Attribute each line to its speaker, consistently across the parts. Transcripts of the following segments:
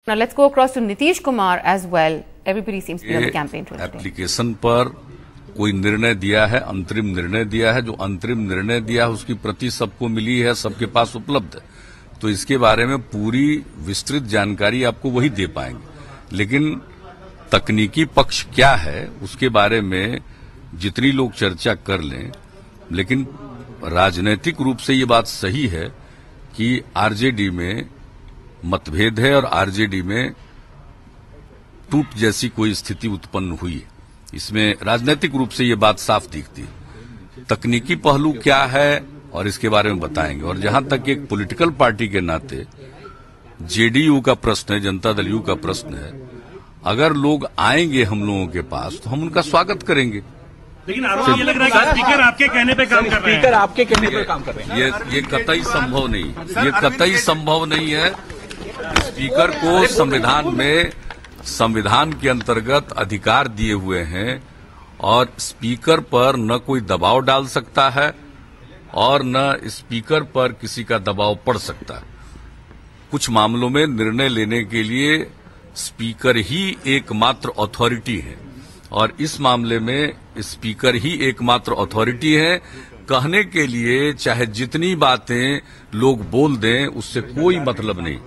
Speaker 1: Now let's go across to Nitish Kumar as well. Everybody seems to be on the campaign trail today.
Speaker 2: Application पर कोई निर्णय दिया है, अंतरिम निर्णय दिया है। जो अंतरिम निर्णय दिया है उसकी प्रति सबको मिली है, सबके पास उपलब्ध है। तो इसके बारे में पूरी विस्तृत जानकारी आपको वही दे पाएंगे। लेकिन तकनीकी पक्ष क्या है उसके बारे में जितनी लोग चर्चा कर लें, लेकिन राजनीतिक रूप से ये बात सही है कि आरजेडी में मतभेद है और आरजेडी में टूट जैसी कोई स्थिति उत्पन्न हुई है। इसमें राजनीतिक रूप से ये बात साफ दिखती है। तकनीकी पहलू क्या है और इसके बारे में बताएंगे। और जहां तक एक पॉलिटिकल पार्टी के नाते जेडीयू का प्रश्न है, जनता दल यू का प्रश्न है, अगर लोग आएंगे हम लोगों के पास तो हम उनका स्वागत करेंगे।
Speaker 3: लेकिन आपको ये लग रहा है कि स्पीकर आपके कहने पे काम कर रहे हैं।
Speaker 4: स्पीकर आपके कहने पे काम कर रहे हैं।
Speaker 2: ये कतई संभव नहीं, ये कतई संभव नहीं है। स्पीकर को संविधान के अंतर्गत अधिकार दिए हुए हैं और स्पीकर पर न कोई दबाव डाल सकता है और न स्पीकर पर किसी का दबाव पड़ सकता है। कुछ मामलों में निर्णय लेने के लिए स्पीकर ही एकमात्र अथॉरिटी है और इस मामले में स्पीकर ही एकमात्र अथॉरिटी है। कहने के लिए चाहे जितनी बातें लोग बोल दें उससे कोई मतलब नहीं।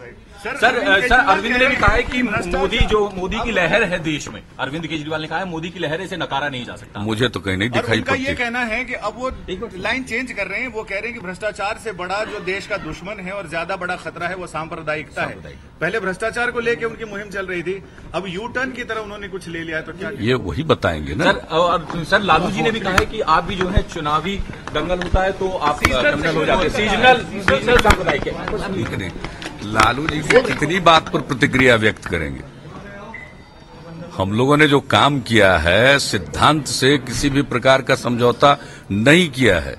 Speaker 4: सर अरविंद ने भी कहा है कि मोदी की लहर है देश में। अरविंद केजरीवाल ने कहा है मोदी की लहर है, इसे नकारा नहीं जा सकता।
Speaker 2: मुझे तो कहीं नहीं दिखाई पड़ती।
Speaker 5: ये कहना है कि अब वो लाइन चेंज कर रहे हैं। वो कह रहे हैं कि भ्रष्टाचार से बड़ा जो देश का दुश्मन है और ज्यादा बड़ा खतरा है वो सांप्रदायिकता है। पहले भ्रष्टाचार को लेकर उनकी मुहिम चल रही थी, अब यू टर्न की तरह उन्होंने कुछ ले लिया है। तो क्या
Speaker 2: ये वही बताएंगे ना।
Speaker 4: सर लालू जी ने भी कहा है कि आप भी जो है चुनावी दंगल होता है तो आप दंगल हो जाते हैं, सीजनल सांप्रदायिक।
Speaker 2: लालू जी को कितनी बात पर प्रतिक्रिया व्यक्त करेंगे। हम लोगों ने जो काम किया है सिद्धांत से किसी भी प्रकार का समझौता नहीं किया है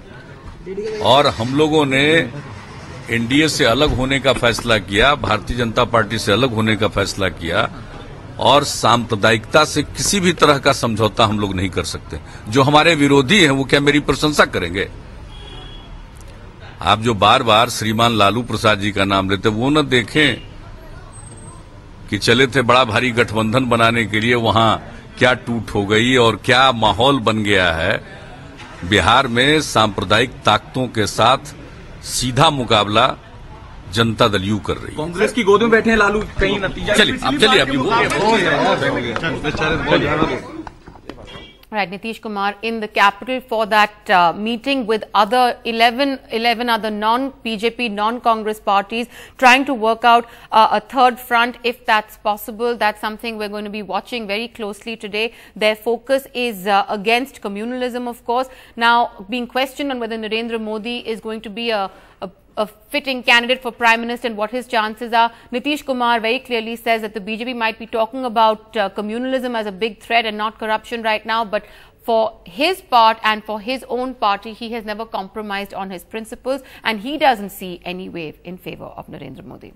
Speaker 2: और हम लोगों ने एनडीए से अलग होने का फैसला किया, भारतीय जनता पार्टी से अलग होने का फैसला किया और सांप्रदायिकता से किसी भी तरह का समझौता हम लोग नहीं कर सकते। जो हमारे विरोधी हैं वो क्या मेरी प्रशंसा करेंगे? आप जो बार बार श्रीमान लालू प्रसाद जी का नाम लेते वो न देखें कि चले थे बड़ा भारी गठबंधन बनाने के लिए, वहां क्या टूट हो गई और क्या माहौल बन गया है। बिहार में सांप्रदायिक ताकतों के साथ सीधा मुकाबला जनता दल यू कर रही है।
Speaker 4: कांग्रेस की गोद में बैठे हैं लालू, कहीं नतीजा।
Speaker 2: चलिए आप
Speaker 1: Right, Nitish Kumar in the capital for that meeting with other 11 other non-BJP, non-Congress parties trying to work out a third front if that's possible. That's something we're going to be watching very closely today. Their focus is against communalism, of course. Now, being questioned on whether Narendra Modi is going to be a fitting candidate for Prime Minister and what his chances are. Nitish Kumar very clearly says that the BJP might be talking about communalism as a big threat and not corruption right now, but for his part and for his own party, he has never compromised on his principles and he doesn't see any way in favor of Narendra Modi.